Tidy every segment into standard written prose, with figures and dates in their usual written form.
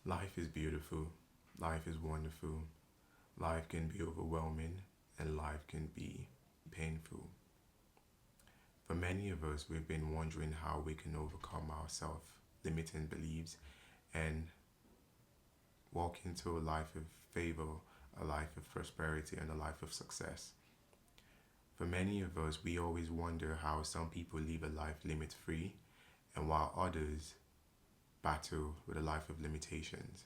Life is beautiful, life is wonderful, life can be overwhelming, and life can be painful. For many of us, we've been wondering how we can overcome our self limiting beliefs and walk into a life of favor, a life of prosperity, and a life of success. For many of us, we always wonder how some people live a life limit free, and while others battle with a life of limitations.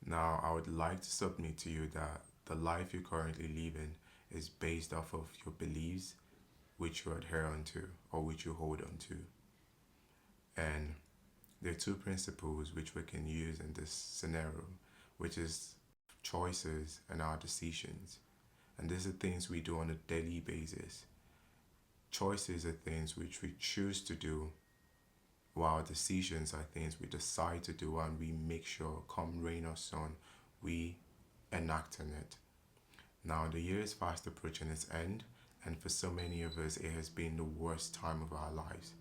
Now, I would like to submit to you that the life you're currently living is based off of your beliefs, which you adhere unto or which you hold onto. And there are two principles which we can use in this scenario, which is choices and our decisions. And these are things we do on a daily basis. Choices are things which we choose to do, while decisions are things we decide to do and we make sure, come rain or sun, we enact on it. Now, the year is fast approaching its end, and for so many of us, it has been the worst time of our lives.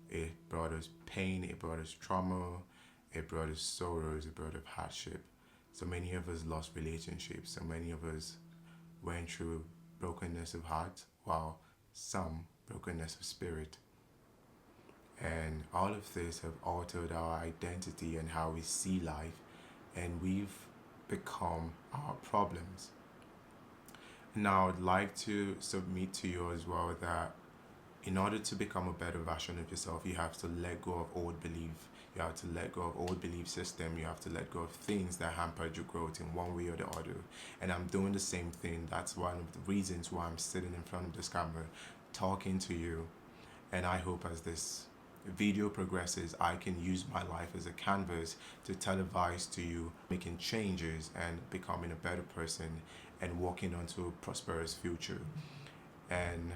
It brought us pain, it brought us trauma, it brought us sorrows, it brought us hardship. So many of us lost relationships, so many of us went through brokenness of heart, while some brokenness of spirit. And all of this have altered our identity and how we see life, and we've become our problems. Now, I'd like to submit to you as well that in order to become a better version of yourself, you have to let go of old belief. You have to let go of old belief system. You have to let go of things that hampered your growth in one way or the other. And I'm doing the same thing. That's one of the reasons why I'm sitting in front of this camera talking to you. And I hope as this video progresses, I can use my life as a canvas to televise to you, making changes and becoming a better person and walking onto a prosperous future. And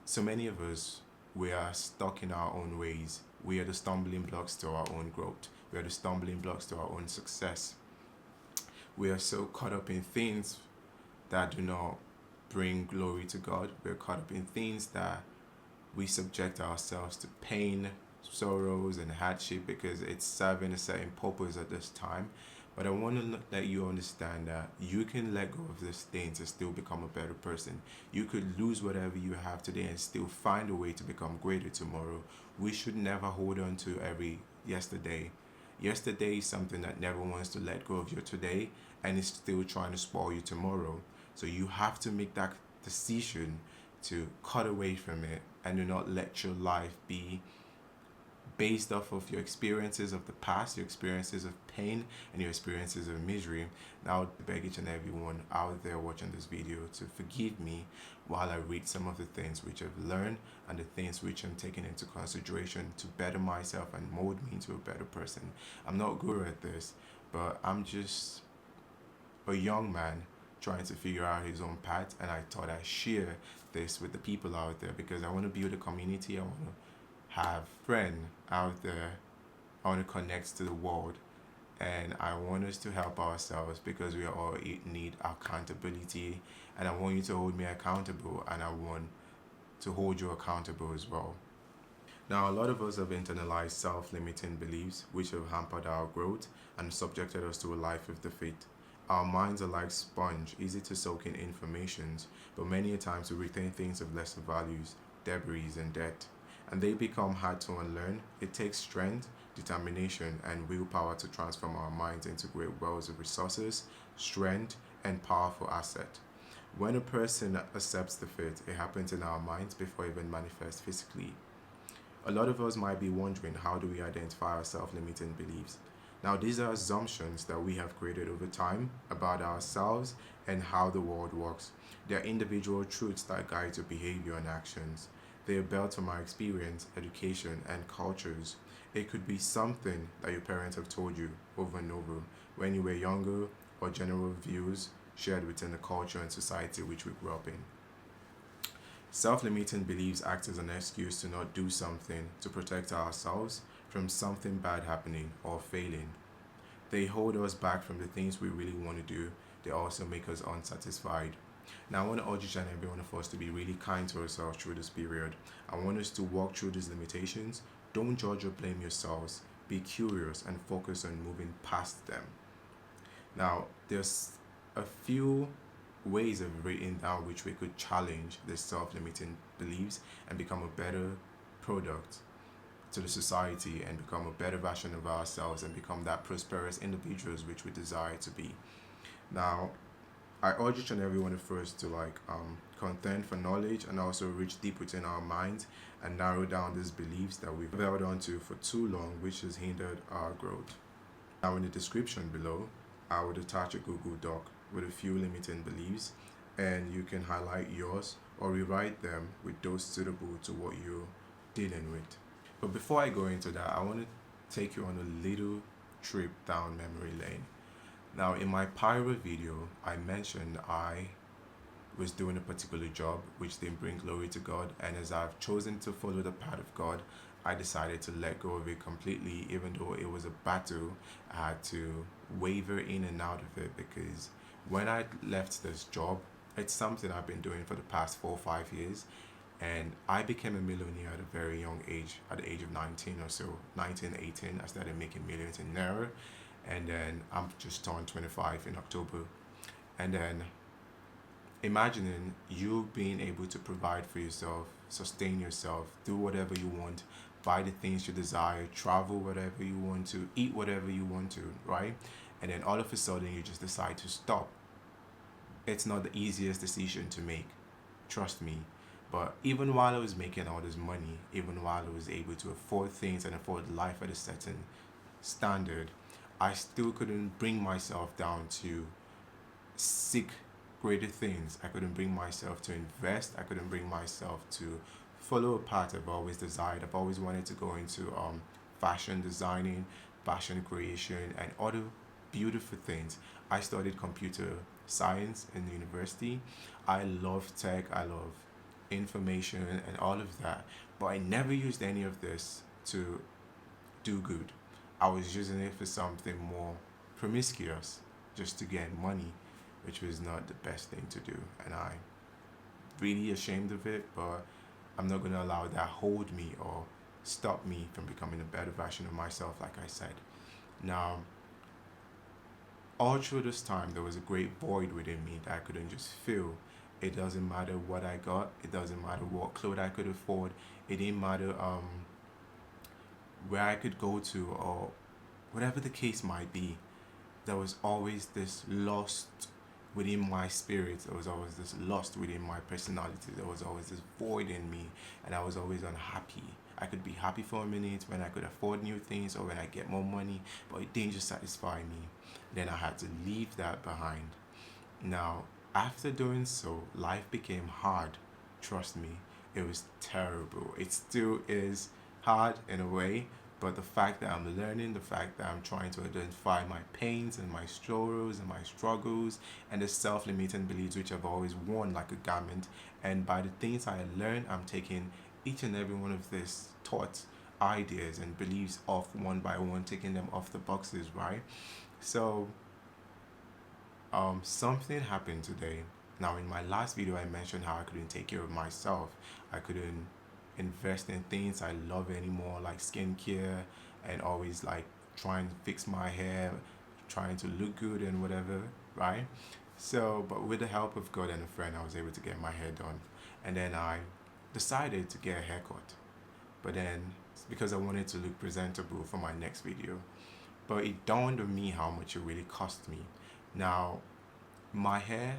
so many of us, we are stuck in our own ways. We are the stumbling blocks to our own growth. We are the stumbling blocks to our own success. We are so caught up in things that do not bring glory to God. We're caught up in things that we subject ourselves to pain, sorrows, and hardship because it's serving a certain purpose at this time. But I want to let you understand that you can let go of this thing to still become a better person. You could lose whatever you have today and still find a way to become greater tomorrow. We should never hold on to every yesterday. Yesterday is something that never wants to let go of your today and is still trying to spoil you tomorrow. So you have to make that decision to cut away from it and do not let your life be based off of your experiences of the past, your experiences of pain, and your experiences of misery. Now, I would beg each and everyone out there watching this video to forgive me while I read some of the things which I've learned and the things which I'm taking into consideration to better myself and mold me into a better person. I'm not good at this, but I'm just a young man trying to figure out his own path, and I thought I'd share this with the people out there because I want to build a community. I want to have friends out there. I want to connect to the world, and I want us to help ourselves because we all need accountability, and I want you to hold me accountable, and I want to hold you accountable as well. Now, a lot of us have internalized self-limiting beliefs which have hampered our growth and subjected us to a life of defeat. Our minds are like sponge, easy to soak in informations, but many a times we retain things of lesser values, debris and debt, and they become hard to unlearn. It takes strength, determination, and willpower to transform our minds into great wells of resources, strength, and powerful asset. When a person accepts defeat, it happens in our minds before it even manifests physically. A lot of us might be wondering, how do we identify our self-limiting beliefs? Now, these are assumptions that we have created over time about ourselves and how the world works. They are individual truths that guide your behavior and actions. They are built from our experience, education, and cultures. It could be something that your parents have told you over and over when you were younger, or general views shared within the culture and society which we grew up in. Self-limiting beliefs act as an excuse to not do something to protect ourselves from something bad happening or failing. They hold us back from the things we really want to do. They also make us unsatisfied. Now, I want to urge each and every one of us to be really kind to ourselves through this period. I want us to walk through these limitations. Don't judge or blame yourselves. be curious, and focus on moving past them. Now, there's a few ways of written down which we could challenge the self-limiting beliefs and become a better product to the society and become a better version of ourselves and become that prosperous individuals which we desire to be. Now, I urge each and every one of us to contend for knowledge and also reach deep within our minds and narrow down these beliefs that we've held on to for too long, which has hindered our growth. Now, in the description below, I would attach a Google Doc with a few limiting beliefs, and you can highlight yours or rewrite them with those suitable to what you're dealing with. But before I go into that, I want to take you on a little trip down memory lane. Now, in my pyro video, I mentioned I was doing a particular job which didn't bring glory to God, and as I've chosen to follow the path of God, I decided to let go of it completely, even though it was a battle. I had to waver in and out of it because when I left this job, it's something I've been doing for the past 4 or 5 years, and I became a millionaire at a very young age, at the age of 19 or so, 19, 18. I started making millions in Naira, and then I'm just turned 25 in October. And then imagining you being able to provide for yourself, sustain yourself, do whatever you want, buy the things you desire, travel whatever you want to, eat whatever you want to, right? And then all of a sudden you just decide to stop. It's not the easiest decision to make, trust me. But even while I was making all this money, even while I was able to afford things and afford life at a certain standard, I still couldn't bring myself down to seek greater things. I couldn't bring myself to invest. I couldn't bring myself to follow a path I've always desired. I've always wanted to go into fashion designing, fashion creation, and other beautiful things. I studied computer science in university. I love tech. I love information and all of that. But I never used any of this to do good. I was using it for something more promiscuous, just to get money, which was not the best thing to do. And I'm really ashamed of it, but I'm not going to allow that hold me or stop me from becoming a better version of myself, like I said. Now, all through this time, there was a great void within me that I couldn't just fill. It doesn't matter what I got. It doesn't matter what clothes I could afford. It didn't matter where I could go to or whatever the case might be. There was always this lust within my spirit. There was always this lust within my personality. There was always this void in me, and I was always unhappy. I could be happy for a minute when I could afford new things or when I get more money, but it didn't just satisfy me. Then I had to leave that behind. Now, after doing so, life became hard. Trust me, it was terrible. It still is hard in a way, but the fact that I'm learning, the fact that I'm trying to identify my pains and my sorrows and my struggles and the self-limiting beliefs which I've always worn like a garment, and by the things I learned, I'm taking each and every one of these thoughts, ideas, and beliefs off one by one, taking them off the boxes, right? So something happened today. Now, in my last video, I mentioned how I couldn't take care of myself. I couldn't invest in things I love anymore, like skincare, and always like trying to fix my hair, trying to look good and whatever, right? So, but with the help of God and a friend, I was able to get my hair done. And then I decided to get a haircut. But then, because I wanted to look presentable for my next video, but it dawned on me how much it really cost me. Now, my hair,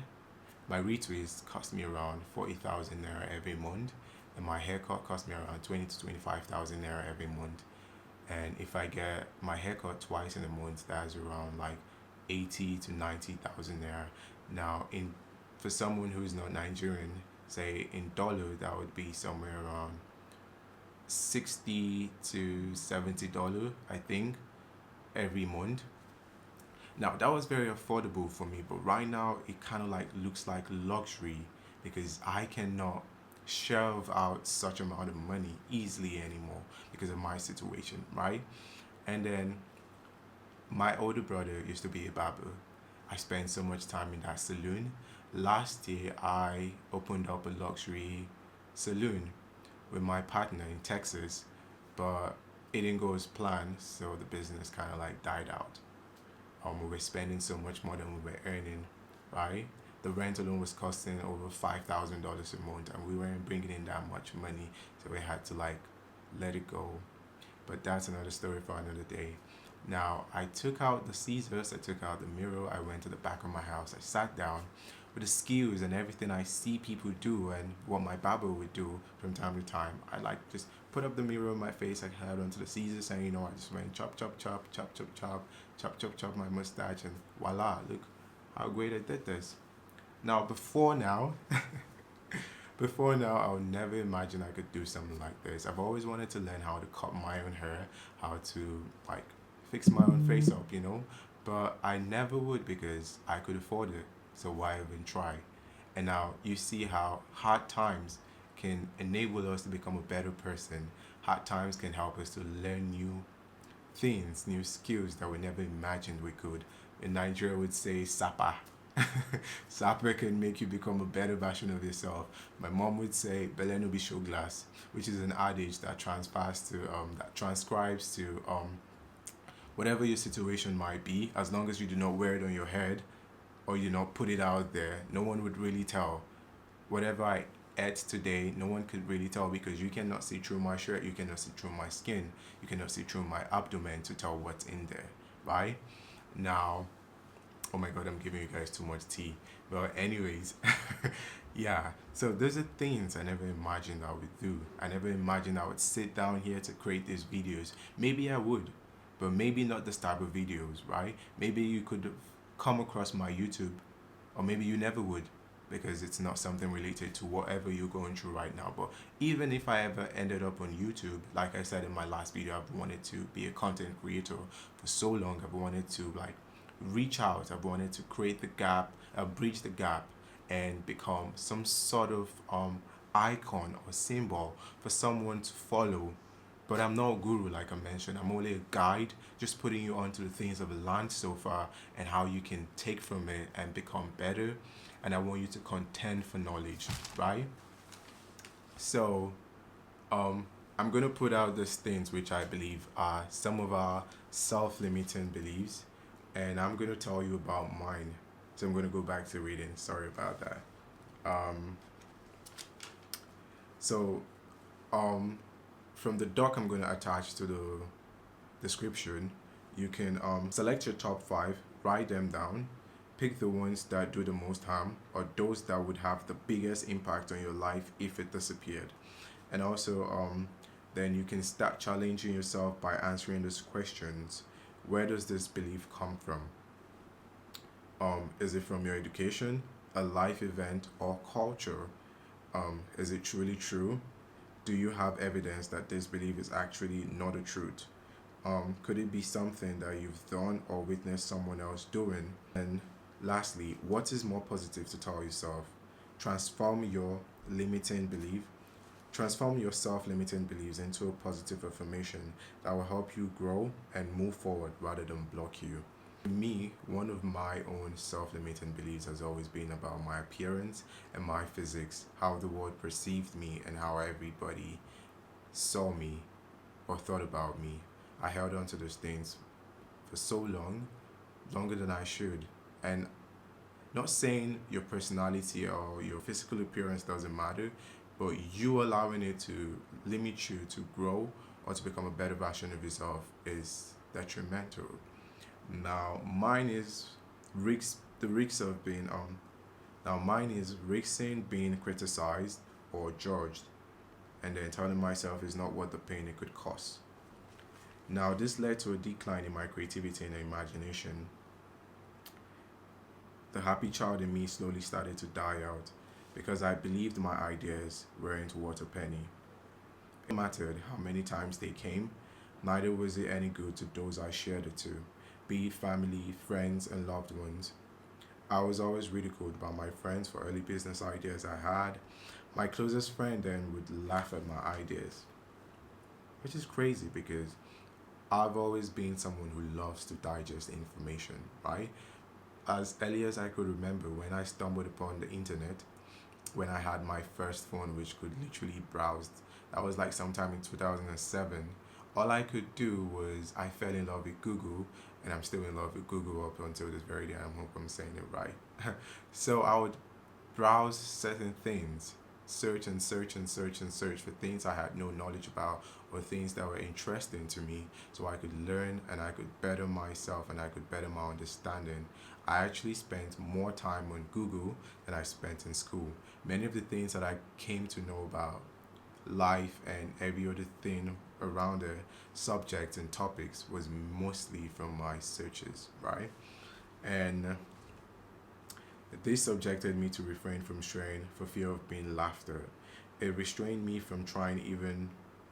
my retwist cost me around 40,000 naira every month, and my haircut cost me around 20 to 25,000 naira every month. And if I get my haircut twice in a month, that's around like 80 to 90,000 naira. Now, in for someone who is not Nigerian, say in dollar, that would be somewhere around 60 to $70, I think, every month. Now, that was very affordable for me, but right now it kind of like looks like luxury because I cannot shelve out such amount of money easily anymore because of my situation, right? And then my older brother used to be a barber. I spent so much time in that saloon. Last year, I opened up a luxury saloon with my partner in Texas, but it didn't go as planned, so the business kind of like died out. We were spending so much more than we were earning, right? The rent alone was costing over $5,000 a month, and we weren't bringing in that much money, so we had to like let it go. But that's another story for another day. Now, I took out the scissors, I took out the mirror, I went to the back of my house, I sat down with the skills and everything I see people do and what my barber would do from time to time. I like just put up the mirror in my face, I held onto the scissors, and I just went chop, chop, chop, chop, chop, chop, chop, chop, chop my mustache, and voila, look how great I did this. Now, before now, I would never imagine I could do something like this. I've always wanted to learn how to cut my own hair, how to like fix my own face up, but I never would because I could afford it. So why even try? And now you see how hard times can enable us to become a better person. Hard times can help us to learn new things, new skills that we never imagined we could. In Nigeria, would say sapa. Sapa can make you become a better version of yourself. My mom would say "Bele no be show glass," which is an adage that transcribes to whatever your situation might be. As long as you do not wear it on your head or you not put it out there, no one would really tell. Whatever I ate today, no one could really tell because you cannot see through my shirt, you cannot see through my skin, you cannot see through my abdomen to tell what's in there, right? Now, oh my god, I'm giving you guys too much tea. But anyways, yeah. So those are things I never imagined I would do. I never imagined I would sit down here to create these videos. Maybe I would, but maybe not this type of videos, right? Maybe you could have come across my YouTube, or maybe you never would because it's not something related to whatever you're going through right now. But even if I ever ended up on YouTube, like I said in my last video, I've wanted to be a content creator for so long. I've wanted to like reach out. I've wanted to create the gap, bridge the gap, and become some sort of icon or symbol for someone to follow. But I'm not a guru, like I mentioned. I'm only a guide, just putting you onto the things I've learned so far and how you can take from it and become better. And I want you to contend for knowledge, right? So, I'm gonna put out these things which I believe are some of our self-limiting beliefs, and I'm gonna tell you about mine. So I'm gonna go back to reading. Sorry about that. Um, so, um, from the doc I'm gonna attach to the description, you can select your top 5, write them down, pick the ones that do the most harm or those that would have the biggest impact on your life if it disappeared. And also, then you can start challenging yourself by answering those questions. Where does this belief come from? Is it from your education, a life event, or culture? Is it truly true? Do you have evidence that this belief is actually not a truth? Could it be something that you've done or witnessed someone else doing? And lastly, what is more positive to tell yourself? Transform your limiting belief. Transform your self-limiting beliefs into a positive affirmation that will help you grow and move forward rather than block you. For me, one of my own self-limiting beliefs has always been about my appearance and my physics, how the world perceived me and how everybody saw me or thought about me. I held on to those things for so long, longer than I should. And not saying your personality or your physical appearance doesn't matter, but you allowing it to limit you to grow or to become a better version of yourself is detrimental. Now mine is risks the risks of being now mine is risking being criticized or judged and then telling myself is not worth the pain it could cost. Now this led to a decline in my creativity and imagination. The happy child in me slowly started to die out because I believed my ideas weren't worth a penny. It mattered how many times they came, neither was it any good to those I shared it to, be it family, friends, and loved ones. I was always ridiculed by my friends for early business ideas I had. My closest friend then would laugh at my ideas, which is crazy because I've always been someone who loves to digest information, right? As early as I could remember, when I stumbled upon the internet, when I had my first phone, which could literally browse, that was like sometime in 2007. all I could do was I fell in love with Google, and I'm still in love with Google up until this very day. I hope I'm saying it right. So I would browse certain things, search and search and search and search for things I had no knowledge about or things that were interesting to me so I could learn and I could better myself and I could better my understanding. I actually spent more time on Google than I spent in school. Many of the things that I came to know about life and every other thing around the subjects and topics was mostly from my searches, right? And this subjected me to refrain from sharing for fear of being laughed at. It restrained me from trying even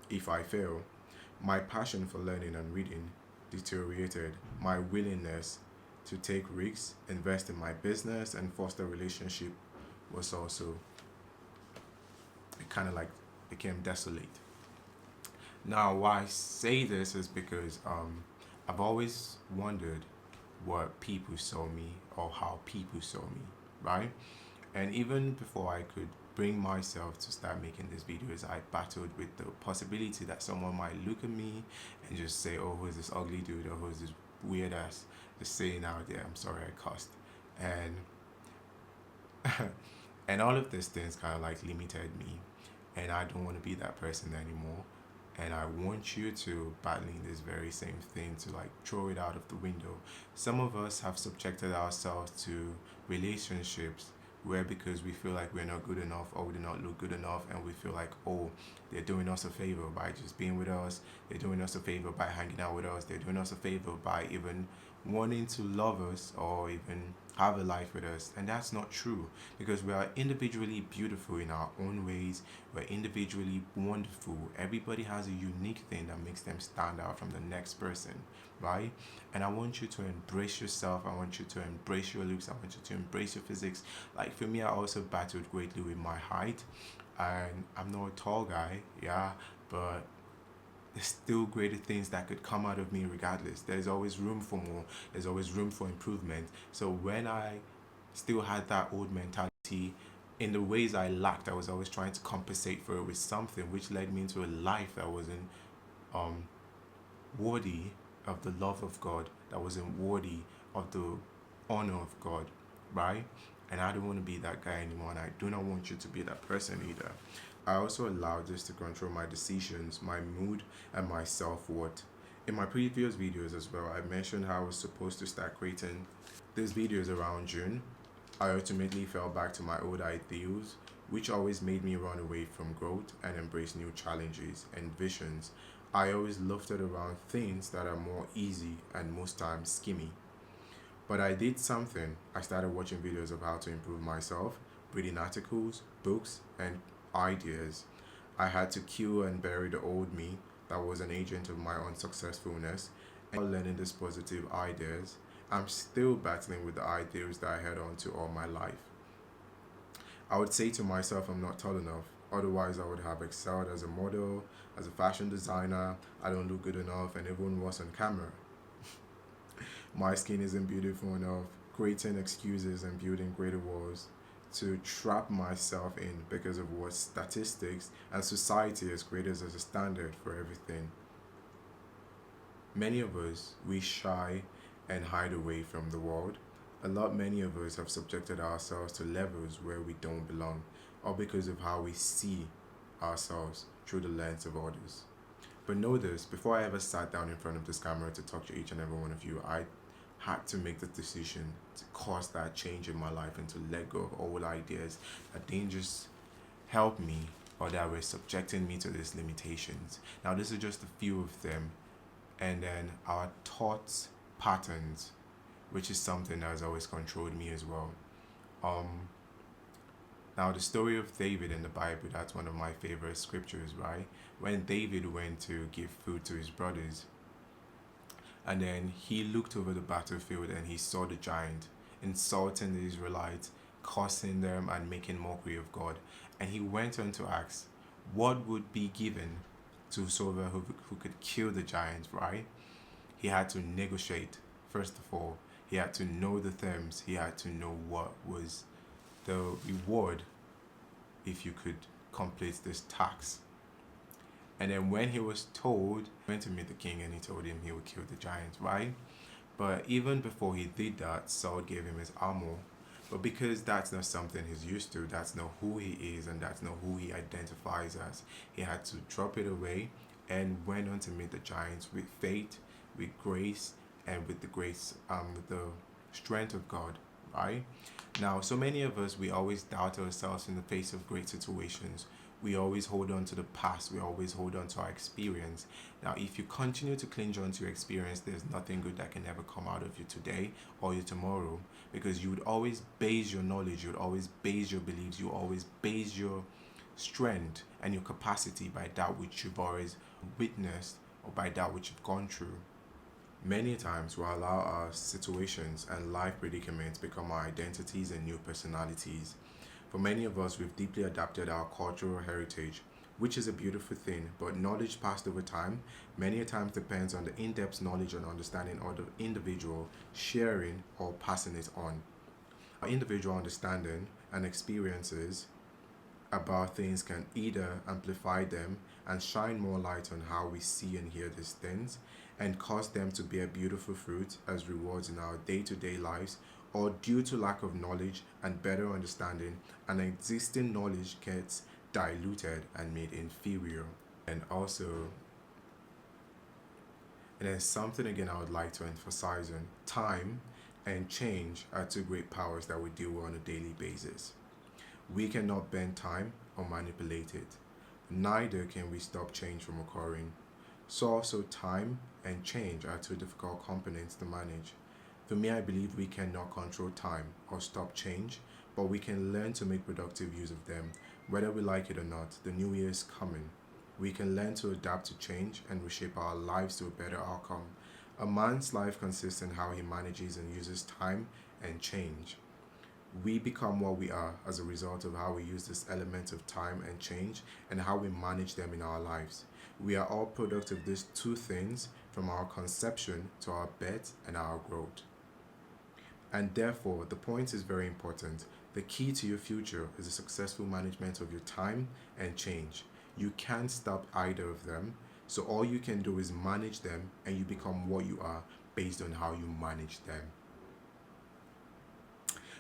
if I fail. My passion for learning and reading deteriorated. My willingness to take risks, invest in my business, and foster relationship was also, it kind of like became desolate. Now, why I say this is because I've always wondered what people saw me or how people saw me, right? And even before I could bring myself to start making these videos, I battled with the possibility that someone might look at me and just say, oh, who's this ugly dude, or who's this weird ass just saying out there, I'm sorry I cussed. And and all of these things kind of like limited me, and I don't want to be that person anymore. And I want you to battling this very same thing to like throw it out of the window. Some of us have subjected ourselves to relationships where because we feel like we're not good enough or we do not look good enough, and we feel like, oh, they're doing us a favor by just being with us, they're doing us a favor by hanging out with us, they're doing us a favor by even wanting to love us or even have a life with us. And that's not true, because we are individually beautiful in our own ways. We're individually wonderful. Everybody has a unique thing that makes them stand out from the next person, right? And I want you to embrace yourself. I want you to embrace your looks. I want you to embrace your physics. Like for me, I also battled greatly with my height, and I'm not a tall guy, yeah, but there's still greater things that could come out of me regardless. There's always room for more. There's always room for improvement. So when I still had that old mentality, in the ways I lacked, I was always trying to compensate for it with something, which led me into a life that wasn't um, worthy of the love of God, that wasn't worthy of the honor of God, right? And I don't want to be that guy anymore, and I do not want you to be that person either. I also allowed this to control my decisions, my mood, and my self worth. In my previous videos as well, I mentioned how I was supposed to start creating these videos around June. I ultimately fell back to my old ideals, which always made me run away from growth and embrace new challenges and visions. I always lofted around things that are more easy and most times skimmy. But I did something. I started watching videos of how to improve myself, reading articles, books, and ideas. I had to kill and bury the old me that was an agent of my unsuccessfulness, and learning these positive ideas. I'm still battling with the ideas that I held on to all my life. I would say to myself, I'm not tall enough. Otherwise, I would have excelled as a model, as a fashion designer. I don't look good enough, and everyone was on camera. My skin isn't beautiful enough. Creating excuses and building greater walls to trap myself in because of what statistics and society has created as a standard for everything. Many of us, we shy and hide away from the world. Many of us have subjected ourselves to levels where we don't belong, or because of how we see ourselves through the lens of others. But know this, before I ever sat down in front of this camera to talk to each and every one of you, I had to make the decision to cause that change in my life and to let go of old ideas that didn't just help me or that were subjecting me to these limitations. Now, this is just a few of them. And then our thoughts patterns, which is something that has always controlled me as well. Um, Now, the story of David in the Bible, that's one of my favorite scriptures, right? When David went to give food to his brothers, and then he looked over the battlefield and he saw the giant insulting the Israelites, cursing them, and making mockery of God. And he went on to ask, what would be given to whosoever who could kill the giant, right? He had to negotiate, first of all. He had to know the terms. He had to know what was the reward if you could complete this task. And then when he was told, he went to meet the king and he told him he would kill the giant, right? But even before he did that, Saul gave him his armor. But because that's not something he's used to, that's not who he is, and that's not who he identifies as, he had to drop it away and went on to meet the giants with faith, with grace, and with the with the strength of God, right? Now, so many of us, we always doubt ourselves in the face of great situations. We always hold on to the past. We always hold on to our experience. Now, if you continue to cling on to your experience, there's nothing good that can ever come out of you today or you tomorrow, because you would always base your knowledge, you would always base your beliefs, you always base your strength and your capacity by that which you've always witnessed or by that which you've gone through. Many times we allow our situations and life predicaments become our identities and new personalities. For many of us, we've deeply adapted our cultural heritage, which is a beautiful thing, but knowledge passed over time many a times depends on the in-depth knowledge and understanding of the individual sharing or passing it on. Our individual understanding and experiences about things can either amplify them and shine more light on how we see and hear these things and cause them to bear beautiful fruit as rewards in our day to day lives, or due to lack of knowledge and better understanding, an existing knowledge gets diluted and made inferior. And also, and then something again I would like to emphasize on: time and change are two great powers that we deal with on a daily basis. We cannot bend time or manipulate it. Neither can we stop change from occurring. So also time and change are two difficult components to manage. For me, I believe we cannot control time or stop change, but we can learn to make productive use of them. Whether we like it or not, the new year is coming. We can learn to adapt to change and reshape our lives to a better outcome. A man's life consists in how he manages and uses time and change. We become what we are as a result of how we use this element of time and change and how we manage them in our lives. We are all product of these two things, from our conception to our birth and our growth. And therefore, the point is very important. The key to your future is the successful management of your time and change. You can't stop either of them, so all you can do is manage them, and you become what you are based on how you manage them.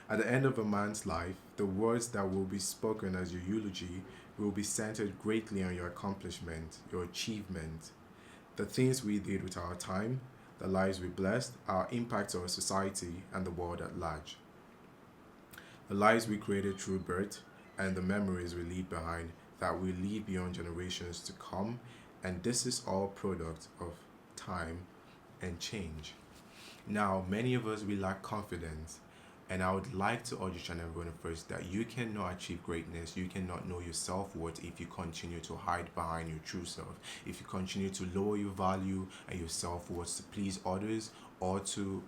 At the end of a man's life, the words that will be spoken as your eulogy will be centered greatly on your accomplishment, your achievement, the things we did with our time, the lives we blessed, our impact on society and the world at large, the lives we created through birth, and the memories we leave behind that we leave beyond generations to come. And this is all product of time and change. Now, many of us, we lack confidence. And I would like to urge each and everyone first that you cannot achieve greatness, you cannot know your self worth if you continue to hide behind your true self. If you continue to lower your value and your self worth to please others, or to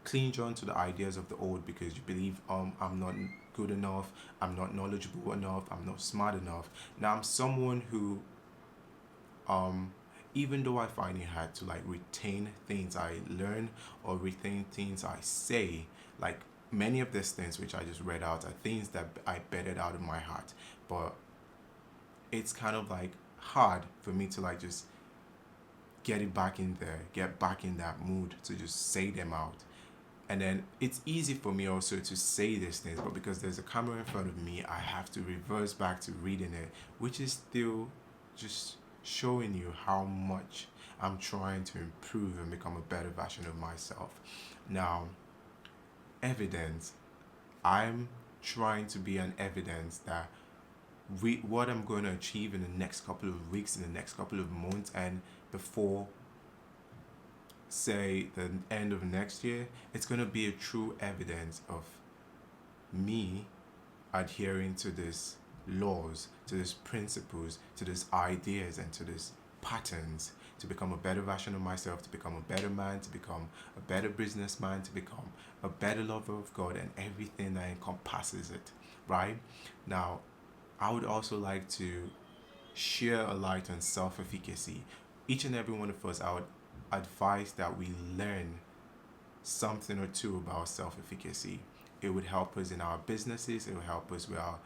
cling on to the ideas of the old because you believe, I'm not good enough, I'm not knowledgeable enough, I'm not smart enough. Now, I'm someone who, um, even though I find it hard to like retain things I learn or retain things I say, like many of these things which I just read out are things that I bedded out of my heart, but it's kind of like hard for me to like just get it back in there, get back in that mood to just say them out. And then it's easy for me also to say these things, but because there's a camera in front of me, I have to reverse back to reading it, which is still just showing you how much I'm trying to improve and become a better version of myself. Now, evidence. I'm trying to be an evidence that what I'm going to achieve in the next couple of weeks, in the next couple of months, and before, say, the end of next year, it's going to be a true evidence of me adhering to these laws, to these principles, to these ideas, and to these patterns to become a better version of myself, to become a better man, to become a better businessman, to become a better lover of God and everything that encompasses it, right? Now, I would also like to share a light on self efficacy. Each and every one of us, I would advise that we learn something or two about self efficacy. It would help us in our businesses, it will help us with our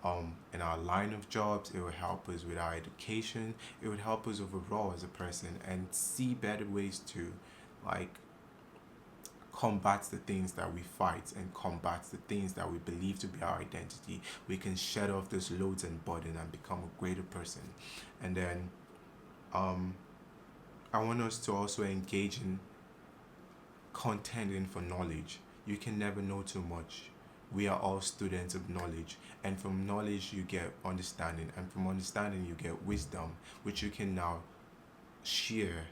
in our line of jobs. It will help us with our education. It would help us overall as a person and see better ways to like combat the things that we fight and combat the things that we believe to be our identity. We can shed off those loads and burden and become a greater person. And then um, I want us to also engage in contending for knowledge. You can never know too much. We are all students of knowledge, and from knowledge you get understanding, and from understanding you get wisdom, which you can now share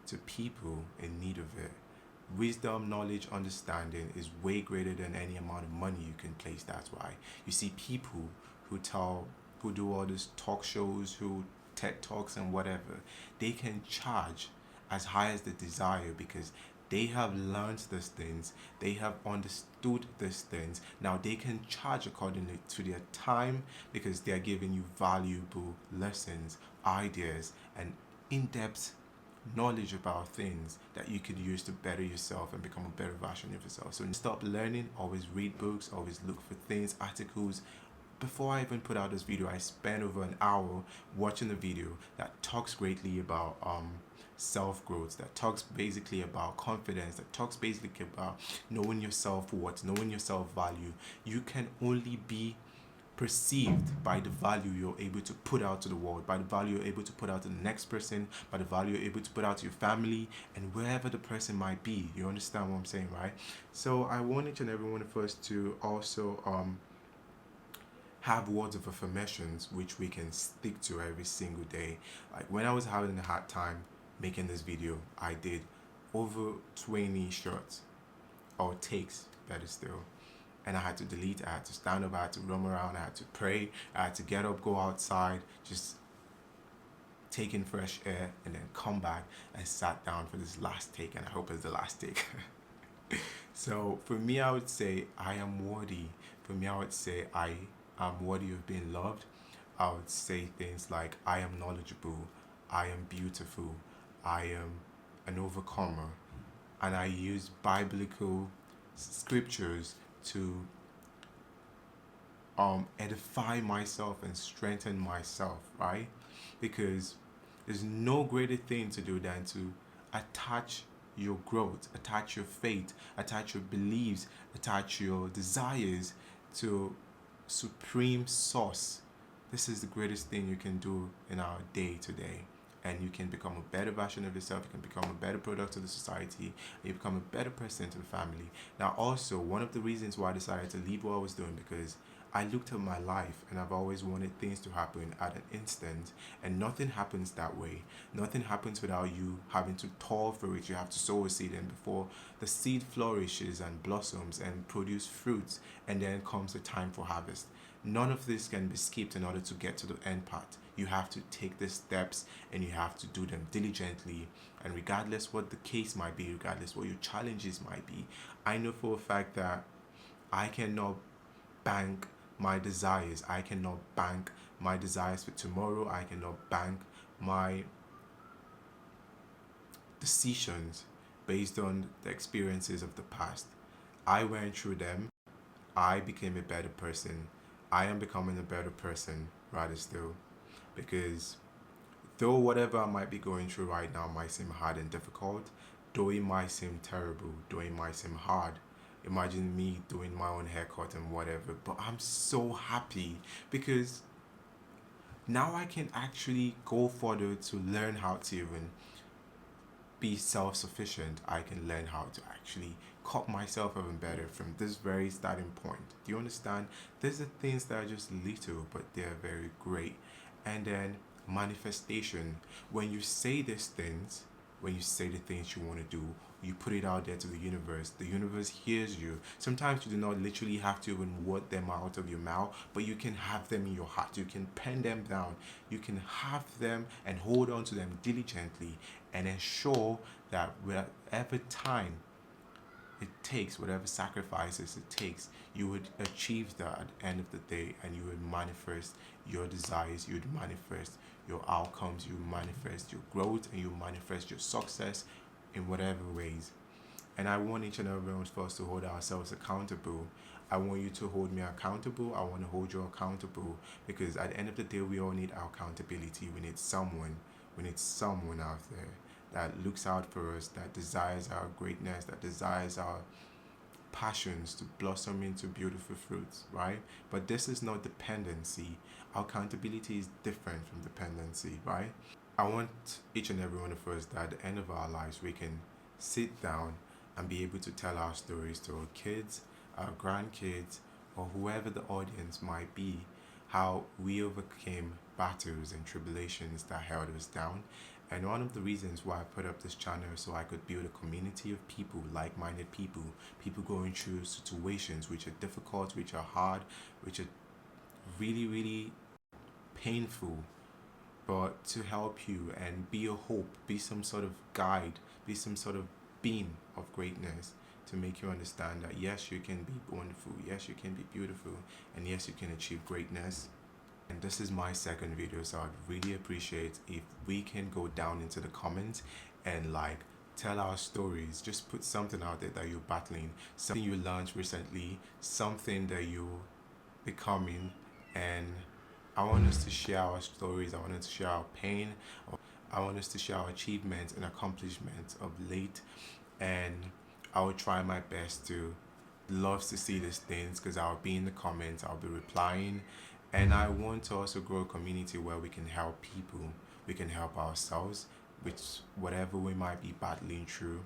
to people in need of it. Wisdom, knowledge, understanding is way greater than any amount of money you can place. That's why you see people who do all these talk shows, who TED Talks and whatever, they can charge as high as they desire because they have learned these things, they have understood these things. Now they can charge accordingly to their time because they are giving you valuable lessons, ideas, and in-depth knowledge about things that you could use to better yourself and become a better version of yourself. So stop learning, always read books, always look for things, articles. Before I even put out this video, I spent over an hour watching a video that talks greatly about self-growth, that talks basically about confidence, that talks basically about knowing your self-worth, knowing your self-value. You can only be perceived by the value you're able to put out to the world, by the value you're able to put out to the next person, by the value you're able to put out to your family and wherever the person might be. You understand what I'm saying, right? So I want each and every one of us to also have words of affirmations which we can stick to every single day. Like when I was having a hard time making this video, I did over 20 shots or takes, better still, and I had to delete. I had to stand up, I had to roam around, I had to pray, I had to get up, go outside, just take in fresh air, and then come back and sat down for this last take, and I hope it's the last take. So for me, I would say I am worthy. For me, I would say I am worthy of being loved. I would say things like I am knowledgeable, I am beautiful, I am an overcomer, and I use biblical scriptures to edify myself and strengthen myself, right? Because there's no greater thing to do than to attach your growth, attach your faith, attach your beliefs, attach your desires to supreme source. This is the greatest thing you can do in our day to day. And you can become a better version of yourself, you can become a better product to the society, and you become a better person to the family. Now also, one of the reasons why I decided to leave what I was doing, because I looked at my life and I've always wanted things to happen at an instant, and nothing happens that way. Nothing happens without you having to toil for it. You have to sow a seed, and before the seed flourishes and blossoms and produce fruits, and then comes the time for harvest. None of this can be skipped in order to get to the end part. You have to take the steps and you have to do them diligently. And regardless what the case might be, regardless what your challenges might be, I know for a fact that I cannot bank my desires. I cannot bank my desires for tomorrow. I cannot bank my decisions based on the experiences of the past. I went through them. I became a better person. I am becoming a better person rather still, because though whatever I might be going through right now might seem hard and difficult, though it might seem terrible, though it might seem hard, imagine me doing my own haircut and whatever, but I'm so happy because now I can actually go further to learn how to even be self-sufficient. I can learn how to actually cut myself even better from this very starting point. Do you understand? These are things that are just little, but they're very great. And then manifestation. When you say these things, when you say the things you want to do, you put it out there to the universe. The universe hears you. Sometimes you do not literally have to even word them out of your mouth, but you can have them in your heart. You can pen them down. You can have them and hold on to them diligently and ensure that whatever time it takes, whatever sacrifices it takes, you would achieve that at the end of the day, and you would manifest your desires, you would manifest your outcomes, you manifest your growth, and you manifest your success in whatever ways. And I want each and every one of us to hold ourselves accountable. I want you to hold me accountable. I want to hold you accountable, because at the end of the day, we all need our accountability. We need someone. We need someone out there that looks out for us, that desires our greatness, that desires our passions to blossom into beautiful fruits, right? But this is not dependency. Accountability is different from dependency, right? I want each and every one of us that at the end of our lives we can sit down and be able to tell our stories to our kids, our grandkids, or whoever the audience might be, how we overcame battles and tribulations that held us down. And one of the reasons why I put up this channel is so I could build a community of people, like-minded people, people going through situations which are difficult, which are hard, which are really, really painful, but to help you and be a hope, be some sort of guide, be some sort of beam of greatness, to make you understand that yes, you can be wonderful, yes, you can be beautiful, and yes, you can achieve greatness. And this is my second video, so I'd really appreciate if we can go down into the comments and like tell our stories. Just put something out there that you're battling, something you learned recently, something that you're becoming, and I want us to share our stories. I want us to share our pain. I want us to share our achievements and accomplishments of late. And I will try my best to love to see these things, because I'll be in the comments, I'll be replying. And I want to also grow a community where we can help people, we can help ourselves with whatever we might be battling through.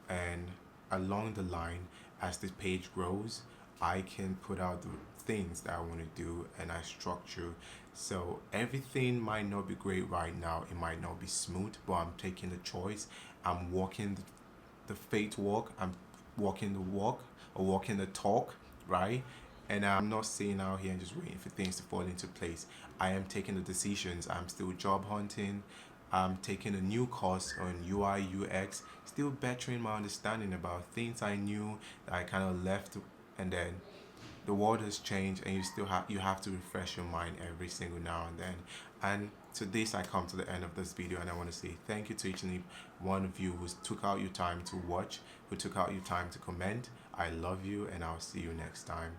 And along the line, as the page grows, I can put out the things that I want to do, and I structure. So everything might not be great right now, it might not be smooth, but I'm taking the choice. I'm walking the faith walk, I'm walking the walk, or walking the talk, right? And I'm not sitting out here and just waiting for things to fall into place. I am taking the decisions. I'm still job hunting. I'm taking a new course on UI UX, still bettering my understanding about things I knew that I kind of left. And then the world has changed, and you have to refresh your mind every single now and then. And to this, I come to the end of this video, and I want to say thank you to each and every one of you who took out your time to watch, who took out your time to comment. I love you, and I'll see you next time.